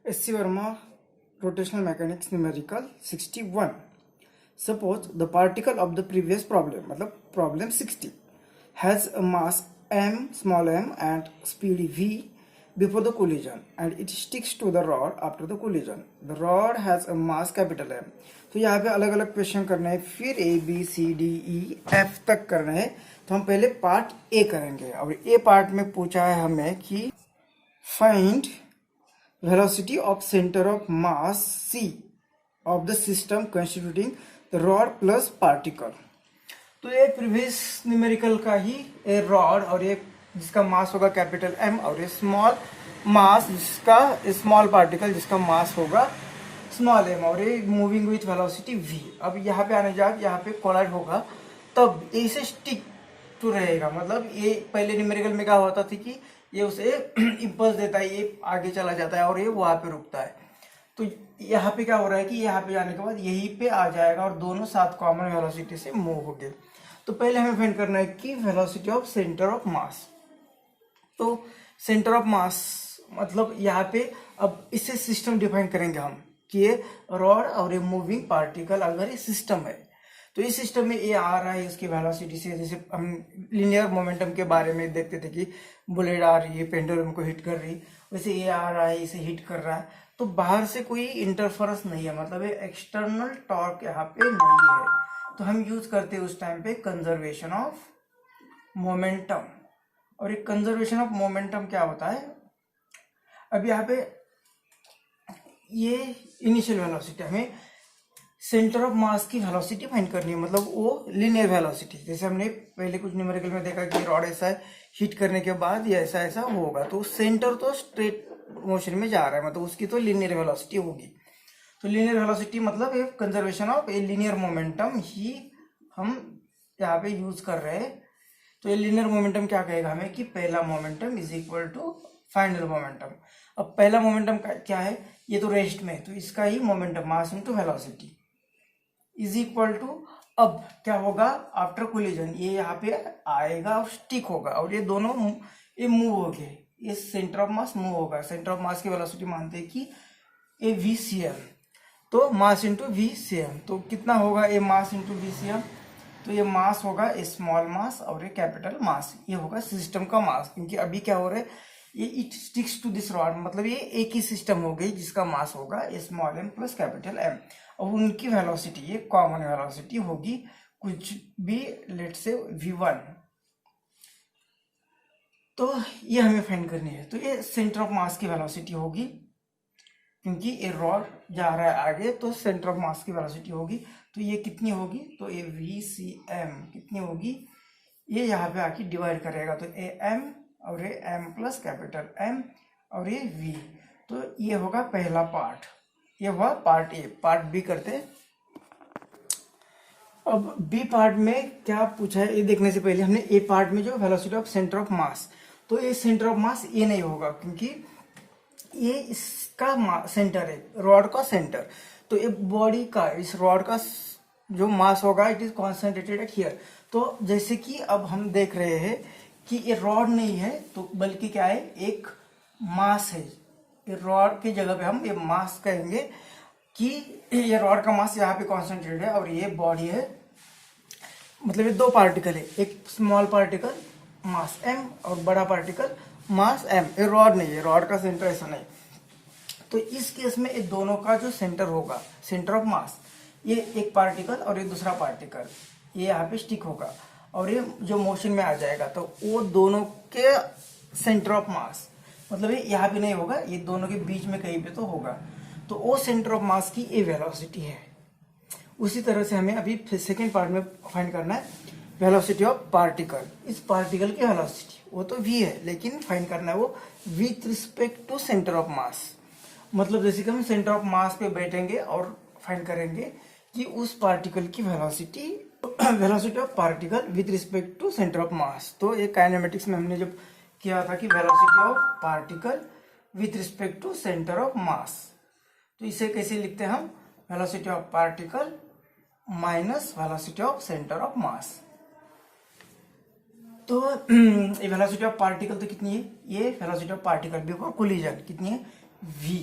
S.C. Verma, Rotational Mechanics Numerical 61. Suppose the particle of the previous problem, मतलब problem 60, has a mass m, small m, and speed v before the collision, and it sticks to the rod after the collision. The rod has a mass capital M. तो यहाँ पे अलग अलग question करना है, फिर A B C D E F तक करना है. तो हम पहले पार्ट ए करेंगे, और ए पार्ट में पूछा है हमें कि find velocity of center of mass C of the system constituting the rod plus particle. तो ये प्रीवियस न्यूमेरिकल का ही ए रॉड और ये जिसका मास होगा कैपिटल M, और ये स्मॉल मास जिसका स्मॉल पार्टिकल जिसका मास होगा स्मॉल m, और ये मूविंग विथ वेलोसिटी v. अब यहाँ पे आने जाकर यहाँ पे कोलाइड होगा तब ये इसे स्टिक टू रहेगा. मतलब ये पहले न्यूमेरिकल में क्या होता था कि ये उसे इम्पल्स देता है, ये आगे चला जाता है और ये वहां पे रुकता है. तो यहाँ पे क्या हो रहा है कि यहाँ पे जाने के बाद यहीं पे आ जाएगा और दोनों साथ कॉमन वेलोसिटी से मूव हो गए. तो पहले हमें फाइंड करना है कि velocity of centre of mass. तो सेंटर ऑफ मास मतलब यहाँ पे अब इससे सिस्टम डिफाइन करेंगे हम कि ये रॉड और ये मूविंग पार्टिकल अगर ये सिस्टम है तो इस सिस्टम में ये आ रहा है इसकी वेलोसिटी से. जैसे हम लीनियर मोमेंटम के बारे में देखते थे कि बुलेट आ रही है पेंडुलम को हिट कर रही, वैसे ये आ रहा है इसे हिट कर रहा है. तो बाहर से कोई इंटरफेरेंस नहीं है, मतलब ये एक्सटर्नल टॉर्क यहाँ पे नहीं है. तो हम यूज करते हैं उस टाइम पे कंजर्वेशन ऑफ मोमेंटम. और ये कंजर्वेशन ऑफ मोमेंटम क्या होता है, अब यहाँ पे ये इनिशियल वेलोसिटी हमें सेंटर ऑफ मास की वेलोसिटी फाइंड करनी है, मतलब वो लीनियर वेलोसिटी. जैसे हमने पहले कुछ न्यूमेरिकल में देखा कि रॉड ऐसा है, हिट करने के बाद ये ऐसा ऐसा होगा, तो सेंटर तो स्ट्रेट मोशन में जा रहा है, मतलब उसकी तो लीनियर वेलोसिटी होगी. तो लीनियर वेलोसिटी मतलब ये conservation of a linear momentum ही हम यहाँ पे यूज कर रहे हैं. तो ये लीनियर मोमेंटम क्या कहेगा हमें कि पहला momentum is equal to final momentum. अब पहला मोमेंटम क्या है, ये तो रेस्ट में, तो इसका ही momentum mass into velocity is equal to, अब क्या होगा आफ्टर कोलिजन ये यहाँ पे आएगा और स्टिक होगा और ये दोनों ये मूव हो गए, ये सेंटर ऑफ मास मूव होगा. सेंटर ऑफ मास की वेलोसिटी मानते हैं कि ए वी सी एम, तो mass into V C M. तो कितना होगा a mass into V C M, तो ये मास होगा ए स्मॉल मास और ये कैपिटल मास, ये होगा सिस्टम का मास. क्योंकि अभी क्या हो रहा है ये it sticks to this rod, मतलब ये एक ही सिस्टम हो गई जिसका मास होगा a small M plus capital M. और उनकी वेलोसिटी ये कॉमन वेलोसिटी होगी कुछ भी, लेट से v1. तो ये हमें फाइंड करनी है. तो ये सेंटर ऑफ मास की वेलोसिटी होगी, क्योंकि ये रॉड जा रहा है आगे तो सेंटर ऑफ मास की वेलोसिटी होगी. तो ये कितनी होगी, तो ये वी सी एम कितनी होगी, ये यहाँ पे आके डिवाइड करेगा, तो ए एम और ये एम प्लस कैपिटल एम और ये वी. तो ये होगा पहला पार्ट, ये हुआ पार्ट ए. पार्ट बी करते. अब बी पार्ट में क्या पूछा है ये देखने से पहले हमने ए पार्ट में जो velocity of centre of mass, तो ये सेंटर ऑफ मास ये नहीं होगा क्योंकि ये इसका सेंटर है, रॉड का सेंटर. तो ये बॉडी का इस रॉड का जो मास होगा it is concentrated eight here. तो जैसे कि अब हम देख रहे हैं कि ये रॉड नहीं है, तो बल्कि क्या है एक मास है. ये रॉड की जगह पे हम ये मास कहेंगे कि ये रॉड का मास यहाँ पे कॉन्सेंट्रेटेड है और ये बॉडी है, मतलब ये दो पार्टिकल है, एक स्मॉल पार्टिकल मास m और बड़ा पार्टिकल मास m. ये रॉड नहीं है, रॉड का सेंटर ऐसा नहीं. तो इस केस में ये दोनों का जो सेंटर होगा सेंटर ऑफ मास, ये एक पार्टिकल और ये दूसरा पार्टिकल ये यहाँ पे स्टिक होगा और ये जो मोशन में आ जाएगा, तो वो दोनों के सेंटर ऑफ मास मतलब ये यहाँ पे नहीं होगा, ये दोनों के बीच में कहीं पे तो होगा. तो वो सेंटर ऑफ मास की ये वेलोसिटी है. उसी तरह से हमें अभी सेकेंड पार्ट में फाइंड करना है वेलोसिटी ऑफ पार्टिकल. इस पार्टिकल की वेलोसिटी वो तो v है, लेकिन फाइंड करना है वो with respect to centre of mass. मतलब जैसे कि हम सेंटर ऑफ मास पे बैठेंगे और फाइंड करेंगे कि उस पार्टिकल की velocity of particle with respect to centre of mass. तो ये काइनेमेटिक्स में हमने जब किया था कि velocity of particle with respect to centre of mass, तो इसे कैसे लिखते हैं हम, velocity of particle minus velocity of centre of mass. तो ये वेलोसिटी ऑफ पार्टिकल तो कितनी है, ये velocity of particle before collision कितनी है v.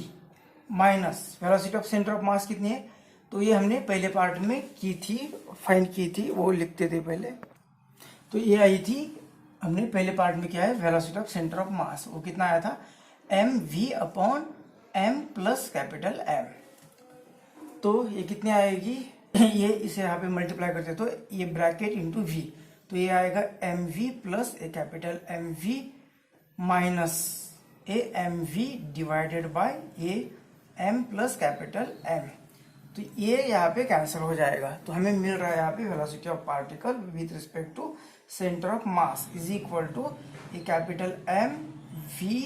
Minus velocity of centre of mass कितनी है, तो ये हमने पहले पार्ट में की थी, फाइंड की थी, वो लिखते थे पहले। तो ये आई थी, हमने पहले पार्ट में किया है velocity of centre of mass, वो कितना आया था M V upon M plus capital M. तो ये कितने आएगी ये इसे यहाँ पे मल्टीप्लाई करते तो ये ब्रैकेट इंटू वी, तो ये आएगा M V plus a capital M V minus a M V divided by a M plus capital M. तो ये यहाँ पे कैंसिल हो जाएगा, तो हमें मिल रहा है यहाँ पे velocity of particle with respect to centre of mass is equal to a capital M V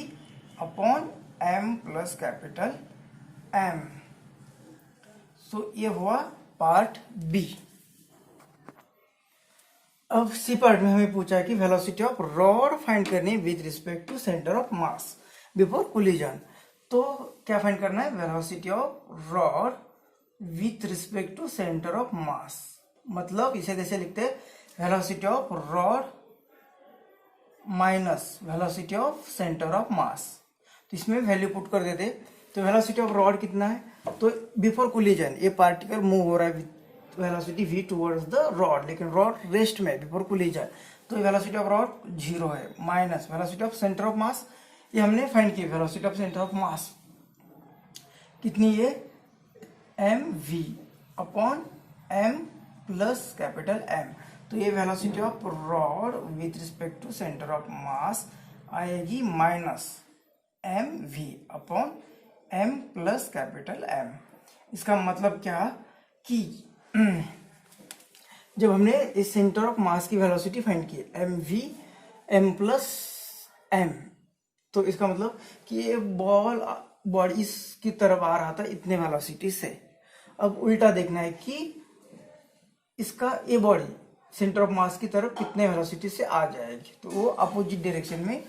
upon M plus capital M. So ये हुआ पार्ट बी। अब सी पार्ट में हमें पूछा है कि वेलोसिटी ऑफ रॉड फाइंड करनी with respect to centre of mass before collision. तो क्या फाइंड करना है, velocity of rod with respect to centre of mass, मतलब इसे जैसे लिखते हैं velocity of rod minus velocity of centre of mass. तो इसमें वैल्यू पुट कर देते, तो वेलोसिटी ऑफ रॉड कितना है, तो बिफोर कोलिजन ये पार्टिकल मूव हो रहा है with velocity v towards the rod, लेकिन रॉड रेस्ट में बिफोर कोलिजन, तो वेलोसिटी ऑफ रॉड 0 है, minus velocity of centre of mass, ये हमने फाइंड की velocity of centre of mass कितनी है M V upon M plus capital M. तो ये velocity of rod with respect to centre of mass आएगी minus M V upon M plus capital M. इसका मतलब क्या कि जब हमने इस सेंटर ऑफ मास की वेलोसिटी फाइंड की M V M plus M, तो इसका मतलब कि ये बॉडी इसकी तरफ आ रहा था इतने वेलोसिटी से। अब उल्टा देखना है कि इसका ये बॉडी सेंटर ऑफ मास की तरफ कितने वेलोसिटी से आ जाएगी, तो वो अपोजिट डायरेक्शन में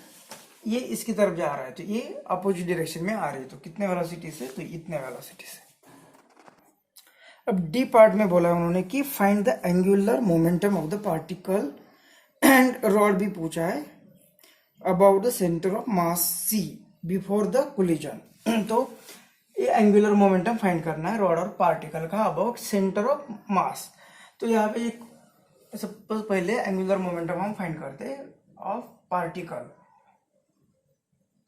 ये इसकी तरफ जा रहा है, तो ये अपोजिट डायरेक्शन में आ रही है, तो कितने वेलोसिटी से, तो इतने वेलोसिटी से। अब डी पार्ट में बोला उन्होंने कि find the angular momentum of the particle and rod भी पूछा है about the centre of mass C before the collision. तो ये एंगुलर मोमेंटम फाइंड करना है रॉड और पार्टिकल का अबाउट सेंटर ऑफ मास। तो यहाँ पे एक सपोज पहले एंगुलर मोमेंटम हम फाइंड करते हैं ऑफ पार्टिकल।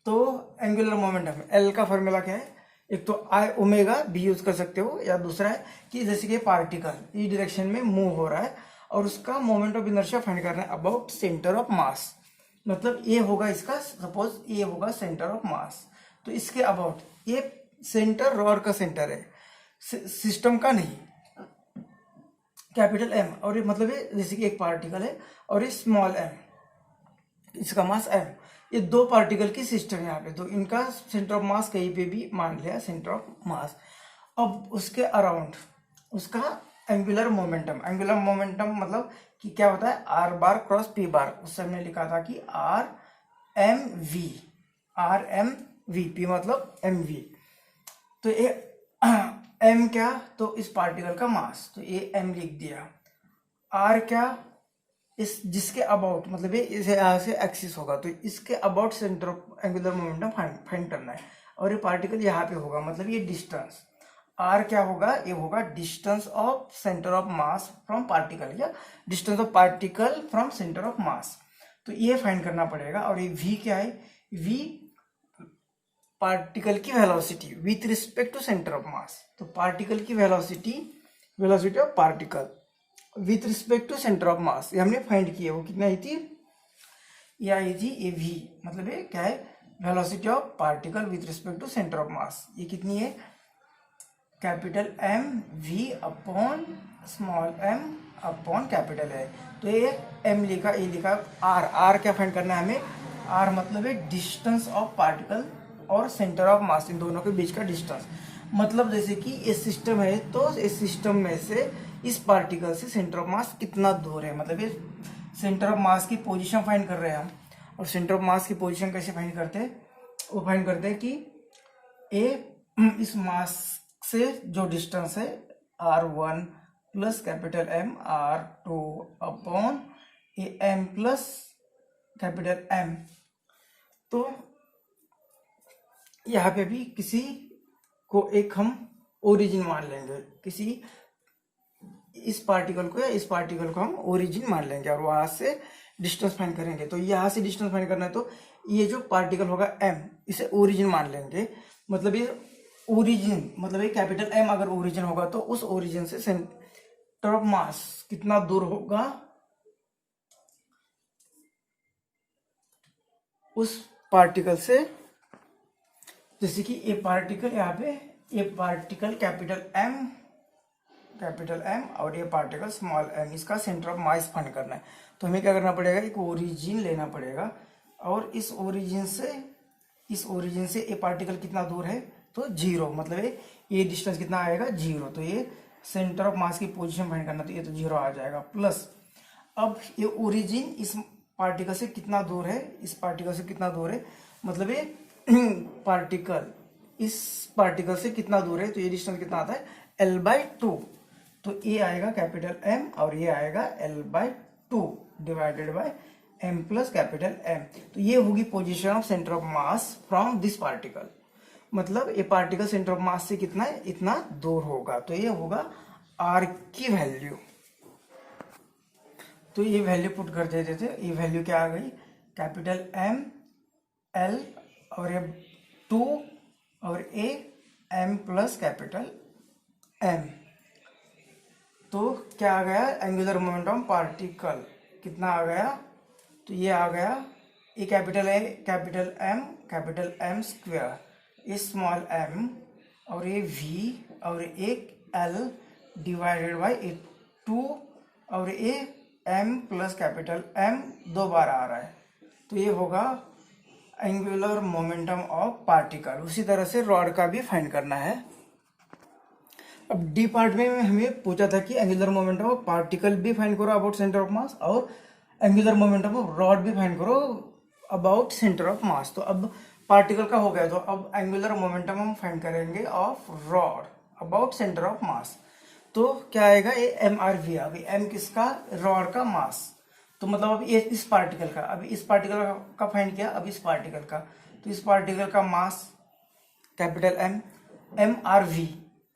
तो एंगुलर मोमेंटम एल का फॉर्मूला क्या है, एक तो आई ओमेगा बी यूज कर सकते हो, या दूसरा है कि जैसे कि पार्टिकल इस डायरेक्शन में मूव हो रहा है और उसका मोमेंट ऑफ इनर्शिया फाइंड करना है अबाउट सेंटर ऑफ मास। मतलब ये होगा इसका, सपोज ये होगा सेंटर ऑफ मास, तो इसके अबाउट ये सेंटर रॉड का सेंटर है, सिस्टम का नहीं, कैपिटल एम, और ये मतलब ये जैसे कि एक पार्टिकल है और ये स्मॉल एम, इसका मास एम, ये दो पार्टिकल की सिस्टम है यहाँ पे, तो इनका सेंटर ऑफ मास कहीं पे भी मान लिया सेंटर ऑफ मास। अब उसके अराउंड उसका एंगुलर मोमेंटम मतलब कि क्या होता है आर बार क्रॉस पी बार, उससे हमने लिखा था कि आर एम वी पी मतलब एम वी। तो ये एम क्या, तो इस पार्टिकल का मास, तो ये एम लिख दिया। आर क्या, इस जिसके अबाउट मतलब ये इसे यहाँ से एक्सिस होगा, तो इसके about centre of angular momentum find करना है, और ये पार्टिकल यहाँ पे होगा, मतलब ये डिस्टेंस आर क्या होगा, ये होगा distance of centre of mass from particle, या distance of particle from centre of mass, तो ये फाइंड करना पड़ेगा। और ये वी क्या है, वी पार्टिकल की velocity with respect to centre of mass, तो पार्टिकल की velocity of particle with respect to centre of mass ये हमने फाइंड की है, वो कितनी आई थी, ये आई थी ये वी, मतलब ये क्या है velocity of particle with respect to centre of mass, ये कितनी है capital M V upon small M upon capital है। तो ये एम लिखा, ये लिखा आर क्या फाइंड करना है हमें, आर मतलब है डिस्टेंस ऑफ पार्टिकल और सेंटर ऑफ मास, इन दोनों के बीच का डिस्टेंस, मतलब जैसे कि ये सिस्टम है, तो इस सिस्टम में से इस पार्टिकल से सेंटर ऑफ मास कितना दूर है, मतलब ये सेंटर ऑफ मास की पोजीशन फाइंड कर रहे हैं हम। और सेंटर ऑफ मास की पोजीशन कैसे फाइंड करते हैं, वो फाइंड करते हैं कि ए इस मास से जो डिस्टेंस है r1 plus capital M r2 upon a M plus capital M. तो यहाँ पे भी किसी को एक हम ओरिजिन मान लेंगे, किसी इस पार्टिकल को या इस पार्टिकल को हम ओरिजिन मान लेंगे और वहां से डिस्टेंस फाइंड करेंगे। तो यहाँ से डिस्टेंस फाइंड करना है तो ये जो पार्टिकल होगा m, इसे ओरिजिन मान लेंगे। मतलब ये ओरिजिन, मतलब ये कैपिटल M अगर ओरिजिन होगा तो उस ओरिजिन से सेंटर ऑफ मास कितना दूर होगा, उस पार्टिकल से। जैसे कि ये पार्टिकल, यहाँ पे ये पार्टिकल कैपिटल M और ये पार्टिकल स्मॉल m, इसका सेंटर ऑफ मास फाइंड करना है। तो हमें क्या करना पड़ेगा, एक ओरिजिन लेना पड़ेगा और इस ओरिजिन से ये पार्टिकल कितना दूर है तो 0, मतलब ये डिस्टेंस कितना आएगा 0। तो ये सेंटर ऑफ मास की पोजीशन फाइंड करना, तो ये तो 0 आ जाएगा। प्लस अब ये ओरिजिन इस पार्टिकल से कितना दूर है, इस पार्टिकल से कितना दूर है, मतलब ये पार्टिकल इस पार्टिकल से कितना दूर है, तो ये डिस्टेंस कितना आता है L/2। तो ये आएगा कैपिटल M और ये आएगा L/2 divided by M plus capital M। तो ये होगी position of centre of mass from this particle, मतलब ये पार्टिकल सेंटर ऑफ मास से कितना है, इतना दूर होगा। तो ये होगा R की वैल्यू। तो ये वैल्यू पुट कर देते थे, ये वैल्यू क्या आ गई, कैपिटल M L और ये 2 और A M plus capital M। तो क्या आ गया, एंगुलर मोमेंटम पार्टिकल कितना आ गया, तो ये आ गया, ये कैपिटल है कैपिटल M स्क्वायर, ये स्मॉल m और ये v और एक l डिवाइडेड बाई 2 और ये m प्लस कैपिटल M 2 बार आ रहा है। तो ये होगा एंगुलर मोमेंटम ऑफ पार्टिकल। उसी तरह से रॉड का भी फाइंड करना है। अब डी पार्ट में हमें पूछा था कि एंगुलर मोमेंटम ऑफ पार्टिकल भी फाइंड करो अबाउट सेंटर ऑफ मास और एंगुलर मोमेंटम ऑफ रॉड भी फाइंड करो अबाउट सेंटर ऑफ मास। तो अब पार्टिकल का हो गया, तो अब एंगुलर मोमेंटम हम फाइंड करेंगे of rod about centre of mass. तो क्या आएगा, ये MRV। अभी M किसका, रॉड का मास। तो मतलब अब ये इस पार्टिकल का, अभी इस पार्टिकल का फाइंड किया, अब इस पार्टिकल का, तो इस पार्टिकल का मास कैपिटल M MRV।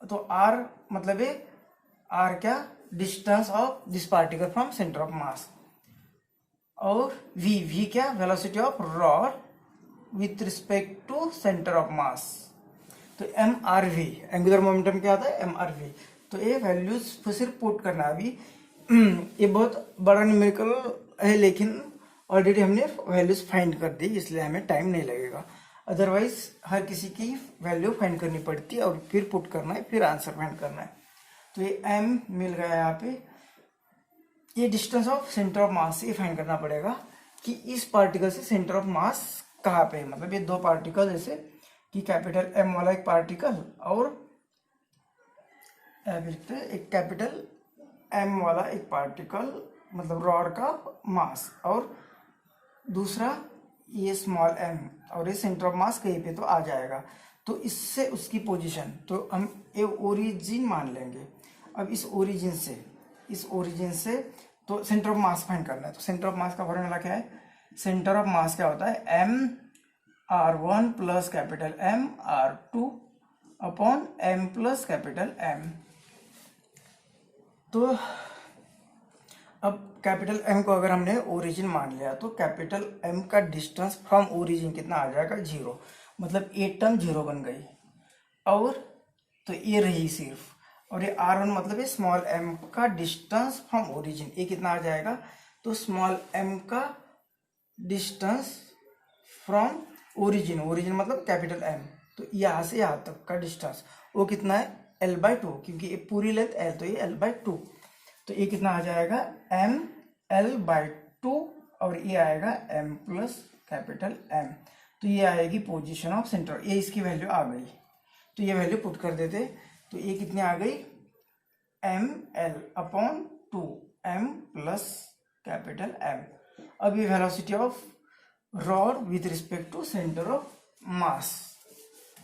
तो R मतलब ये R क्या, distance of this particle from centre of mass, और V क्या, velocity of rod with respect to centre of mass. तो MRV एंगुलर मोमेंटम क्या आता है, MRV। तो ये वैल्यूज सिर्फ पुट करना है। अभी ये बहुत बड़ा न्यूमेरिकल है, लेकिन ऑलरेडी हमने वैल्यूज फाइंड कर दी, इसलिए हमें टाइम नहीं लगेगा। अदरवाइज हर किसी की वैल्यू फाइंड करनी पड़ती है और फिर पुट करना है, फिर आंसर फाइंड करना है। तो ये M मिल गया यहाँ पे। ये डिस्टेंस ऑफ सेंटर ऑफ मास से फाइंड करना पड़ेगा कि इस पार्टिकल से सेंटर ऑफ मास कहाँ पे है। मतलब ये दो पार्टिकल, जैसे कि कैपिटल M वाला एक पार्टिकल और एक कैपिटल M वाला एक पार्टिकल, मतलब रॉड का मास, और दूसरा ये स्मॉल m, और ये सेंटर ऑफ मास कहीं पे तो आ जाएगा। तो इससे उसकी पोजीशन, तो हम ये ओरिजिन मान लेंगे। अब इस ओरिजिन से तो सेंटर ऑफ मास फाइंड करना है। तो सेंटर ऑफ मास का फॉर्मूला क्या है, सेंटर ऑफ मास क्या होता है, M/r1 plus capital M/r2 upon M plus capital M। तो अब कैपिटल M को अगर हमने ओरिजिन मान लिया, तो कैपिटल M का डिस्टेंस फ्रॉम ओरिजिन कितना आ जाएगा, 0। मतलब ये टर्म 0 बन गई, और तो ये रही सिर्फ, और ये R1 मतलब ये स्मॉल m का डिस्टेंस फ्रॉम ओरिजिन, ये कितना आ जाएगा, तो स्मॉल m का डिस्टेंस फ्रॉम ओरिजिन मतलब कैपिटल M, तो यहाँ से यहाँ तक का डिस्टेंस वो कितना है, L/2, क्योंकि ये पूरी लेंथ L, तो ये L/2। तो ये कितना आ जाएगा, ML/2, और ये आएगा M प्लस कैपिटल M। तो ये आएगी पोजीशन ऑफ सेंटर, ये इसकी वैल्यू आ गई। तो ये वैल्यू पुट कर देते, तो ये कितनी आ गई, ML/2 M plus capital M। अब ये velocity of rod with respect to centre of mass,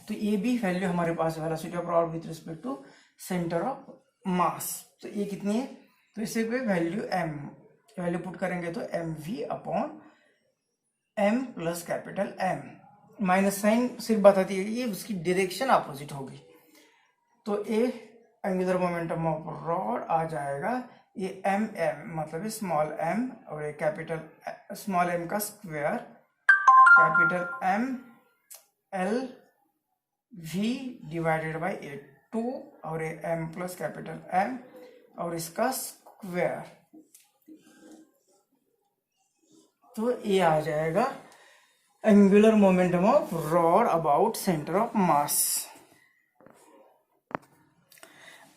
तो ये भी वैल्यू हमारे पास है, velocity of rod with respect to centre of mass. तो ये कितनी है, तो इसे पे वैल्यू M, वैल्यू पुट करेंगे तो MV upon M plus capital M। Minus sign सिर्फ बताती है कि ये उसकी डायरेक्शन अपोजिट होगी। तो ए एंगुलर मोमेंटम ऑफ रॉड आ जाएगा ये एम एम, मतलब ये स्मॉल एम और ये कैपिटल स्मॉल एम का square, capital M L V divided by a 2 और ये एम प्लस कैपिटल एम और इसका स्क्वायर। तो ये आ जाएगा angular momentum of rod about centre of mass.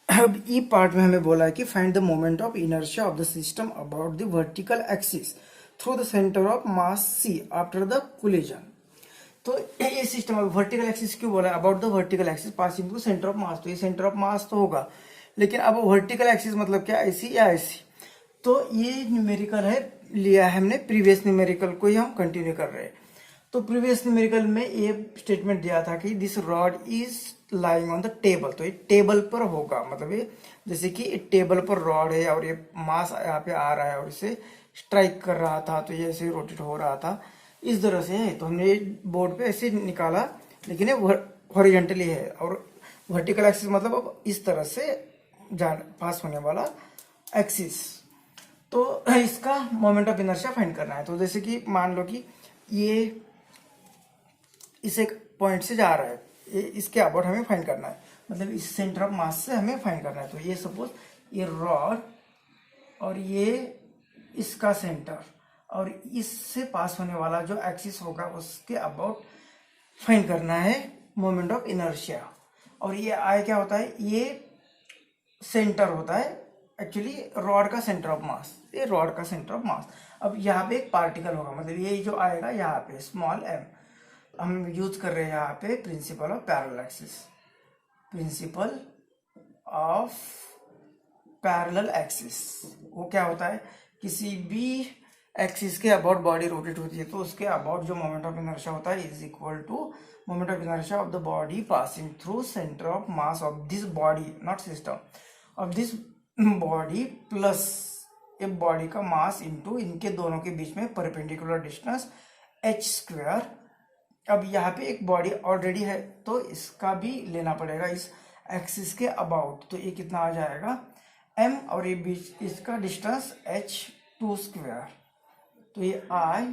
अब ई पार्ट में हमें बोला है कि find the moment of inertia of the system about the vertical axis through the centre of mass C after the collision. तो ये system vertical axis क्यों बोला है, about the vertical axis passing to centre of mass. तो ये centre of mass तो होगा, लेकिन अब वर्टिकल एक्सिस मतलब क्या, ऐसी या ऐसी। तो ये न्यूमेरिकल है, लिया है हमने प्रीवियस न्यूमेरिकल को ही हम कंटिन्यू कर रहे हैं। तो प्रीवियस न्यूमेरिकल में ये स्टेटमेंट दिया था कि this rod is lying on the table. तो ये टेबल पर होगा, मतलब ये जैसे कि टेबल पर रॉड है और ये मास यहाँ पे आ रहा है और इसे स्ट्राइक कर रहा था, तो ये ऐसे रोटेट हो रहा था, इस तरह से है। तो हमने बोर्ड पे ऐसे निकाला, लेकिन ये हॉरिजॉन्टली है और वर्टिकल एक्सिस मतलब अब इस तरह से पास होने वाला एक्सिस। तो इसका मोमेंट ऑफ इनर्शिया फाइंड करना है। तो जैसे कि मान लो कि ये इस एक पॉइंट से जा रहा है, ये इसके अबाउट हमें फाइंड करना है, मतलब इस सेंटर ऑफ मास से हमें फाइंड करना है। तो ये सपोज ये रॉड और ये इसका सेंटर और इससे पास होने वाला जो एक्सिस होगा उसके अबाउट फाइंड करना है मोमेंट ऑफ इनर्शिया। और ये आई क्या होता है, ये सेंटर होता है एक्चुअली रॉड का सेंटर ऑफ मास, ये रॉड का सेंटर ऑफ मास। अब यहाँ पे एक पार्टिकल होगा, मतलब ये जो आएगा यहाँ पे स्मॉल एम, हम यूज कर रहे हैं यहाँ पे principle of parallel axis, principle of parallel axis. वो क्या होता है, किसी भी एक्सिस के अबाउट बॉडी रोटेट होती है तो उसके अबाउट जो मोमेंट ऑफ इनर्शिया होता है is equal to moment of inertia of the body passing through centre of mass of this body, not system, of this body plus a body का mass into इनके दोनों के बीच में perpendicular distance h square. अब यहाँ पे एक body already है तो इसका भी लेना पड़ेगा इस एक्सिस के अबाउट। तो ये कितना आ जाएगा m और ये बीच इसका डिस्टेंस h2 स्क्वायर। तो ये I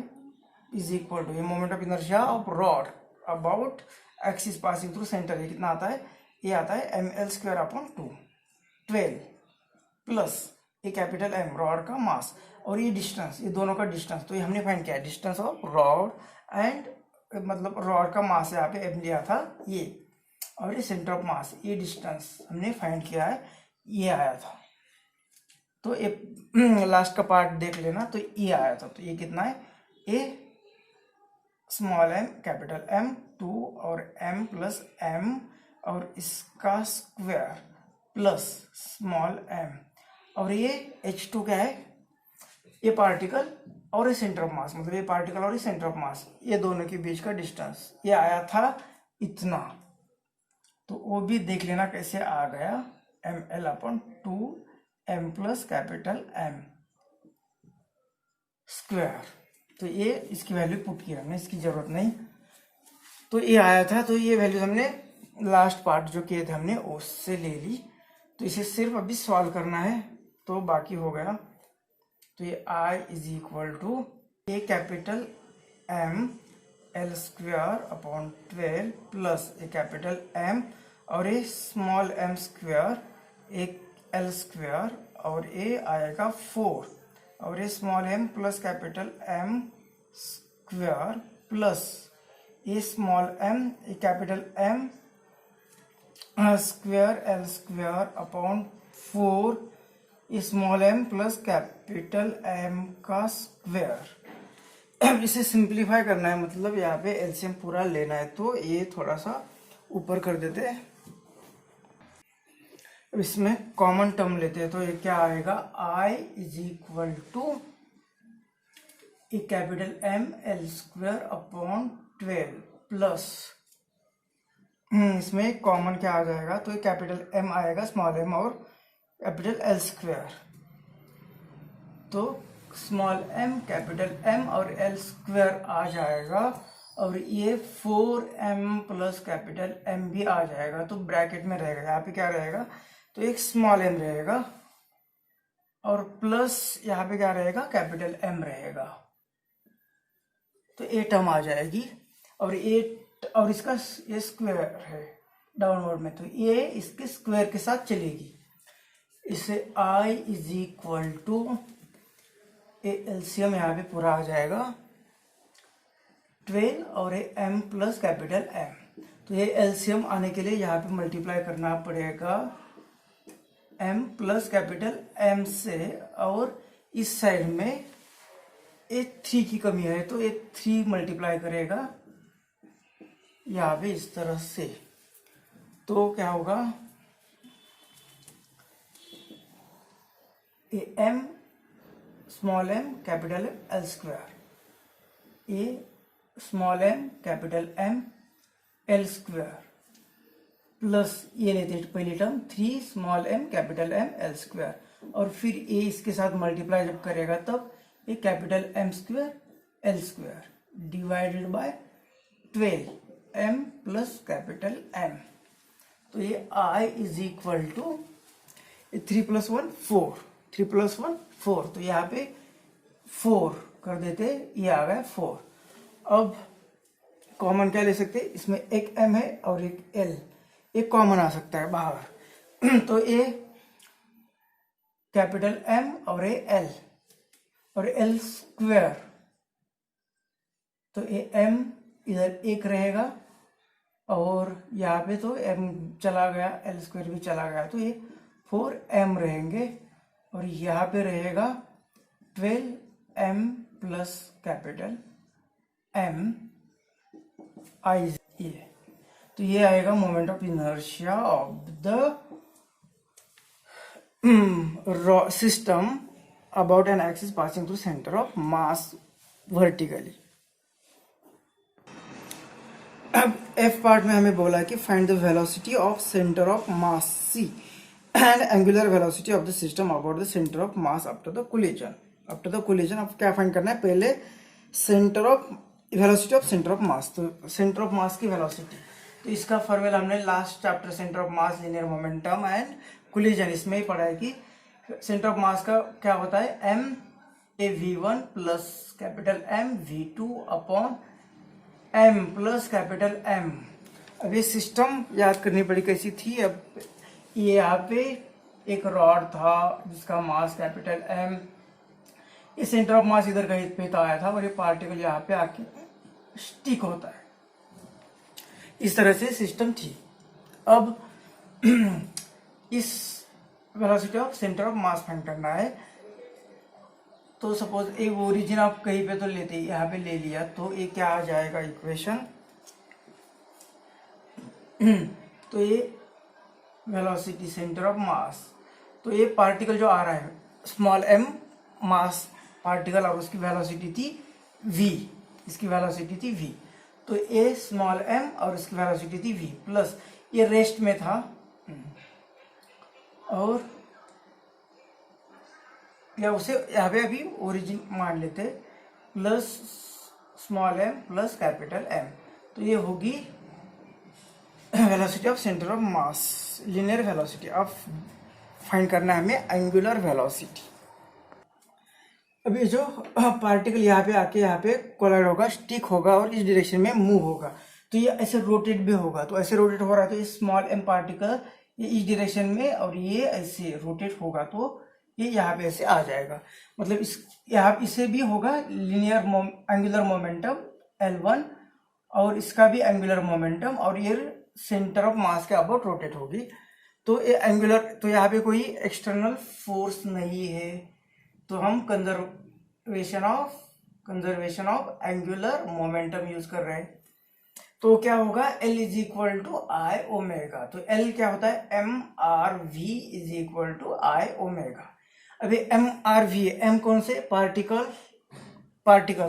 इज इक्वल टू ये moment of inertia of rod about axis passing through centre, ये कितना आता है, ये आता है ml स्क्वायर अपॉन 2 12 प्लस ये कैपिटल M रॉड का मास और ये डिस्टेंस, ये दोनों का डिस्टेंस। तो ये हमने फाइंड किया है डिस्टेंस ऑफ रॉड एंड मतलब रॉड का मास यहाँ पे M लिया था ये, और ये सेंटर ऑफ मास, ये डिस्टेंस हमने फाइंड किया है, ये आया था। तो ये लास्ट का पार्ट देख लेना, तो ये आया था। तो ये कितना है, ए स्मॉल m कैपिटल M 2 और m प्लस m और इसका स्क्वायर प्लस स्मॉल m और ये h2 क्या है, ये पार्टिकल और ये सेंटर ऑफ मास, मतलब ये पार्टिकल और ये सेंटर ऑफ मास, ये दोनों के बीच का डिस्टेंस ये आया था इतना। तो वो भी देख लेना कैसे आ गया, ml upon 2 m plus capital M square. तो ये इसकी वैल्यू पुट किया हमने, इसकी जरूरत नहीं। तो ये आया था, तो ये वैल्यू हमने लास्ट पार्ट जो किए थे हमने उससे ले ली। तो इसे सिर्फ अभी सॉल्व करना है तो बाकी हो गया। तो ये I is equal to a capital M L square upon 12 plus a capital M और ए स्मॉल m स्क्वायर एक L स्क्वायर और ए आएगा 4 और ये small m plus capital M square plus ये स्मॉल m ये capital M square L square upon 4 small m plus capital M का square. अब इसे सिंप्लीफाई करना है, मतलब यहाँ पे एलसीएम पूरा लेना है, तो ये थोड़ा सा ऊपर कर देते हैं। अब इसमें कॉमन टर्म लेते हैं, तो ये क्या आएगा, I is equal to a capital M L square upon 12 plus इसमें कॉमन क्या आ जाएगा, तो ये कैपिटल M आएगा स्मॉल m और कैपिटल L स्क्वायर। तो स्मॉल m कैपिटल M और L स्क्वायर आ जाएगा और ये 4m प्लस कैपिटल M भी आ जाएगा, तो ब्रैकेट में रहेगा। यहाँ पे क्या रहेगा, तो एक स्मॉल m रहेगा और प्लस यहाँ पे क्या रहेगा, कैपिटल M रहेगा। तो ये टर्म आ जाएगी और और इसका ये स्क्वायर है डाउनवर्ड में, तो ये इसके स्क्वायर के साथ चलेगी। इससे I is equal to LCM यहाँ पे पूरा आ जाएगा 12 और m प्लस कैपिटल M। तो ये एलसीएम आने के लिए यहाँ पे मल्टीप्लाई करना पड़ेगा m प्लस कैपिटल M से, और इस साइड में ये 3 की कमी है तो ये 3 मल्टीप्लाई करेगा यहाँ पे इस तरह से। तो क्या होगा, ये m small m capital L square, a small m capital M L square plus ये लेते पहली term 3 small m capital M L square, और फिर ए इसके साथ मल्टीप्लाई जब करेगा तब ये capital M square L square divided by 12 m plus capital M। तो ये I इज इक्वल टू 3 + 1 4, 3 + 1 4, तो यहाँ पे 4 कर देते, ये आ गया 4। अब कॉमन क्या ले सकते हैं, इसमें एक m है और एक l, एक कॉमन आ सकता है बाहर तो ये कैपिटल M और ये l और L स्क्वायर, तो ये m इधर एक रहेगा और यहाँ पे तो m चला गया, L स्क्वायर भी चला गया, तो ये 4m रहेंगे और यहाँ पे रहेगा 12m प्लस कैपिटल M आई, ये तो ये आएगा moment of inertia of the system about an axis passing through centre of mass vertically. अब F पार्ट में हमें बोला कि find the velocity of centre of mass C and angular velocity of the system about the centre of mass after the collision. After the collision अब क्या find करना है, पहले centre of velocity of centre of mass, तो centre of mass की velocity, तो इसका formula हमने last chapter centre of mass linear momentum and collision इसमें ही पढ़ा है कि सेंटर ऑफ मास का क्या होता है, m ए v1 plus capital M v2 upon m plus capital M। अब ये सिस्टम याद करनी पड़ी कैसी थी। अब ये यहाँ पे एक रॉड था जिसका मास कैपिटल M, ये सेंटर ऑफ मास इधर कहीं पे आया था और ये पार्टिकल यहाँ पे आके स्टिक होता है, इस तरह से सिस्टम थी। अब इस velocity of centre of mass find करना है, तो सपोज एक ओरिजिन आप कहीं पे तो लेते, यहाँ पे ले लिया, तो ये क्या आ जाएगा इक्वेशन, तो ये वेलोसिटी सेंटर ऑफ मास, तो ये पार्टिकल जो आ रहा है स्मॉल m मास पार्टिकल और उसकी वेलोसिटी थी v, इसकी वेलोसिटी थी v, तो a स्मॉल m और इसकी वेलोसिटी थी v प्लस ये रेस्ट में था, और या उसे यहाँ पे अभी ओरिजिन मान लेते, plus small m plus capital M, तो ये होगी velocity of centre of mass, linear velocity. अब फाइंड करना है हमें एंगुलर वेलोसिटी। अब ये जो पार्टिकल यहाँ पे आके यहाँ पे कोलाइड होगा, स्टिक होगा और इस डायरेक्शन में मूव होगा, तो ये ऐसे रोटेट भी होगा, तो ऐसे रोटेट हो रहा है तो ये स्मॉल m पार्टिकल ये इस डायरेक्शन में और ये ऐसे रोटेट होगा, तो ये यहाँ पे ऐसे आ जाएगा, मतलब इस यहाँ इसे भी होगा लीनियर एंगुलर मोमेंटम L1 और इसका भी एंगुलर मोमेंटम, और ये सेंटर ऑफ मास के अबाउट रोटेट होगी, तो ये एंगुलर, तो यहाँ पे कोई एक्सटर्नल फोर्स नहीं है, तो हम conservation of angular momentum use कर रहे हैं। तो क्या होगा, L is equal to I omega, तो L क्या होता है, mRV is equal to I omega. अभी mRV, m कौन से पार्टिकल,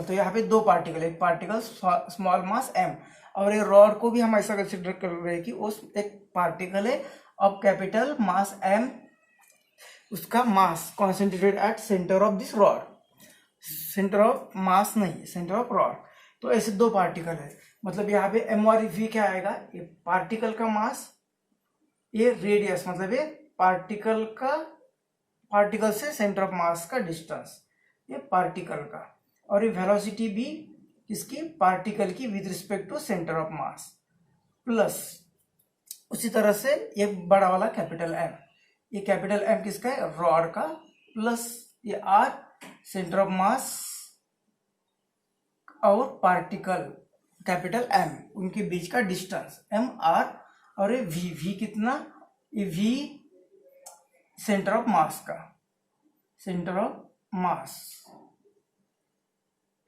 तो यहाँ पे दो पार्टिकल, एक पार्टिकल स्मॉल मास m, और ये रॉड को भी हम ऐसा कंसिडर कर रहे हैं कि उस एक पार्टिकल है ऑफ कैपिटल मास m, उसका mass concentrated at centre of this rod, centre of मास नहीं, सेंटर ऑफ रॉड, तो ऐसे दो पार्टिकल है, मतलब यहाँ पे एम और वी क्या आएगा, ये पार्टिकल का मास, ये रेडियस मतलब ये पार्टिकल से सेंटर ऑफ मास का डिस्टेंस, ये पार्टिकल का, और ये वेलोसिटी भी इसकी पार्टिकल की with respect to centre of mass, plus उसी तरह से ये बड़ा वाला कैपिटल एम, ये कैपिटल एम किसका है, रॉड का, प्लस ये आर सेंटर ऑफ मास और पार्टिकल कैपिटल एम उनके बीच का डिस्टेंस एम आर, और ये वी कितना, ये वी सेंटर ऑफ मास का, centre of mass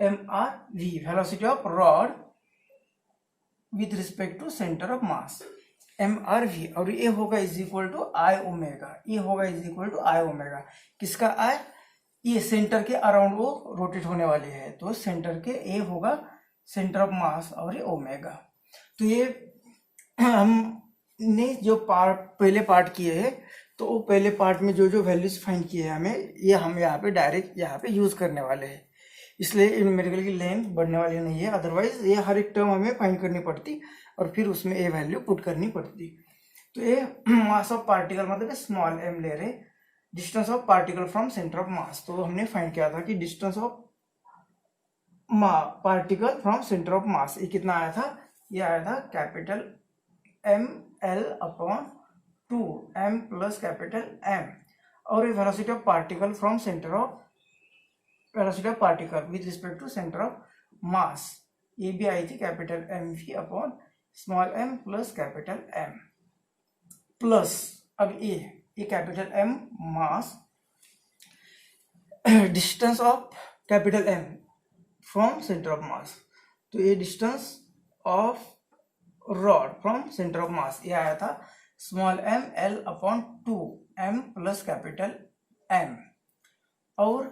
M R V, velocity of rod with respect to centre of mass M R V, और ये होगा is equal to I omega, ये होगा is equal to I omega, किसका I, ये centre के around वो rotate होने वाली है, तो सेंटर के ए होगा सेंटर ऑफ मास और ये ओमेगा। तो ये हमने जो पहले पार्ट किए हैं, तो वो पहले पार्ट में जो जो वैल्यूज फाइंड किए हैं हमें, ये हम यहाँ पे डायरेक्ट यहाँ पे यूज करने वाले हैं, इसलिए न्यूमेरिकल की लेंथ बढ़ने वाली नहीं है, अदरवाइज ये हर एक टर्म हमें फाइंड करनी पड़ती और फिर उसमें ए वैल्यू पुट करनी पड़ती। तो ये मास ऑफ पार्टिकल मतलब स्मॉल एम ले रहे, distance of particle from centre of mass, तो हमने फाइंड किया था कि distance of particle from centre of mass ये कितना आया था, ये आया था capital M L upon 2m plus capital M, और ये velocity of particle from centre of, velocity of particle with respect to centre of mass, ये भी आई थी capital M V upon small M plus capital M, plus अब ये capital M mass, distance of capital M from centre of mass, तो ये distance of rod from centre of mass ये आया था small M L upon 2m plus capital M, और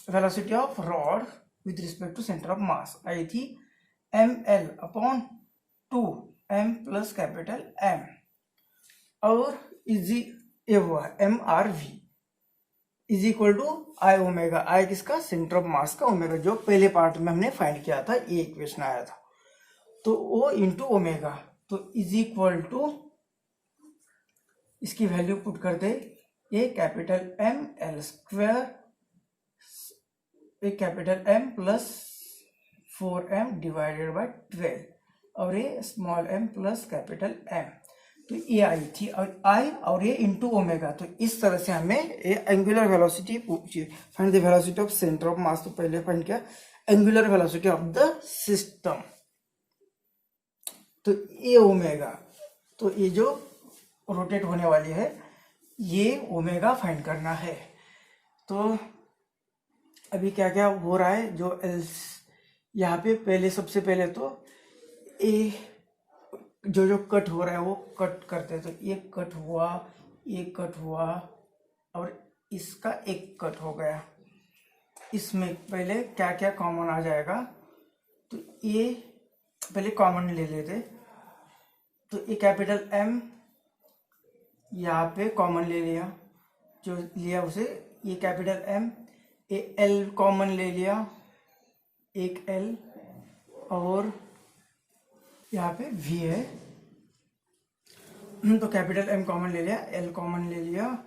velocity of rod with respect to centre of mass आई थी M L upon 2m plus capital M, और easy ये हुआ M R V is equal to I omega, आई किसका, centre of mass का omega, जो पहले पार्ट में हमने फाइंड किया था, ये इक्वेशन आया था, तो ओ इंटू ओमेगा, तो इज इक्वल टू इसकी वैल्यू पुट करते, ये कैपिटल एम एल स्क्वायर, एक capital M plus 4m divided by 12, और ये small M plus capital M, तो ये आई थी, और आई और ये इंटू ओमेगा, तो इस तरह से हमें ये एंगुलर वेलोसिटी पूछिए, find the velocity of centre of mass, तो पहले फाइंड किया angular velocity of the system, तो ये ओमेगा, तो ये जो रोटेट होने वाली है ये ओमेगा फाइंड करना है। तो अभी क्या क्या हो रहा है, जो एल्स यहाँ पे पहले सबसे पहले तो ए जो जो कट हो रहा है वो कट करते हैं, तो ये कट हुआ, ये कट हुआ, और इसका एक कट हो गया, इसमें पहले क्या क्या कॉमन आ जाएगा, तो ये पहले कॉमन ले लेते, तो ये कैपिटल एम यहाँ पे कॉमन ले लिया, जो लिया उसे, ये कैपिटल एम, ये एल कॉमन ले लिया, एक एल, और यहाँ पे वी है, तो कैपिटल एम कॉमन ले लिया, एल कॉमन ले लिया,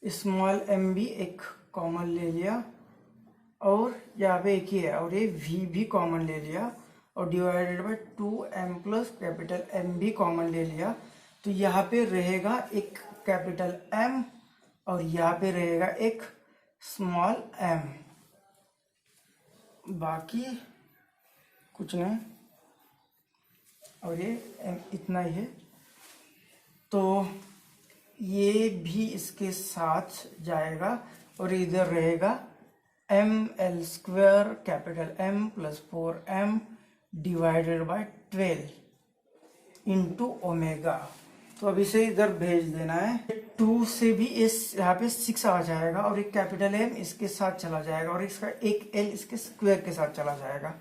स्मॉल एम भी एक कॉमन ले लिया, और यहाँ पे एक ही है, और ये वी भी कॉमन ले लिया, और divided by 2m plus capital M भी कॉमन ले लिया, तो यहाँ पे रहेगा एक कैपिटल एम और यहाँ पे रहेगा एक स्मॉल एम, बाकी कुछ नहीं, और ये इतना ही है, तो ये भी इसके साथ जाएगा, और इधर रहेगा M L square capital M plus 4m divided by 12 into omega, तो अब इसे इधर भेज देना है, 2 से भी इस यहाँ पे 6 आ जाएगा, और एक कैपिटल एम इसके साथ चला जाएगा, और इसका एक एल इसके स्क्वायर के साथ चला जाएगा,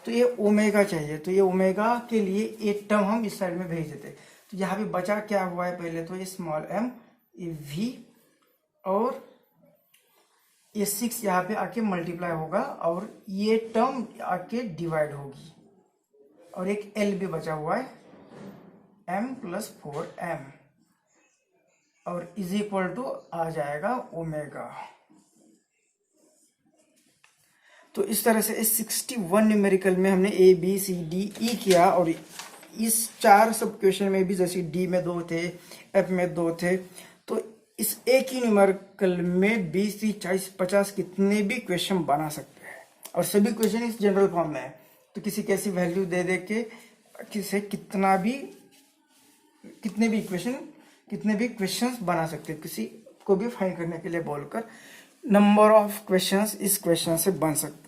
तो ये ओमेगा चाहिए, तो ये ओमेगा के लिए एक टर्म हम इस साइड में भेज देते, तो यहाँ पे बचा क्या हुआ है, पहले तो ये स्मॉल एम, ये वी, और ये 6 यहाँ पे आके मल्टीप्लाई होगा और ये टर्म आके डिवाइड होगी और एक एल भी बचा हुआ है m + 4m और इज इक्वल टू आ जाएगा ओमेगा। तो इस तरह से इस 61 न्यूमेरिकल में हमने A B C D E किया और इस 4 सब क्वेश्चन में भी जैसे डी में 2 थे, एफ में 2 थे, तो इस एक ही न्यूमेरिकल में 20, 30, 40, 50 कितने भी क्वेश्चन बना सकते हैं और सभी क्वेश्चन इस जनरल फॉर्म में है। तो किसी कैसी वैल्यू दे दे के किसे कितने भी क्वेश्चंस बना सकते हैं, किसी को भी फाइंड करने के लिए बोलकर नंबर ऑफ क्वेश्चंस इस क्वेश्चन से बन सकते हैं।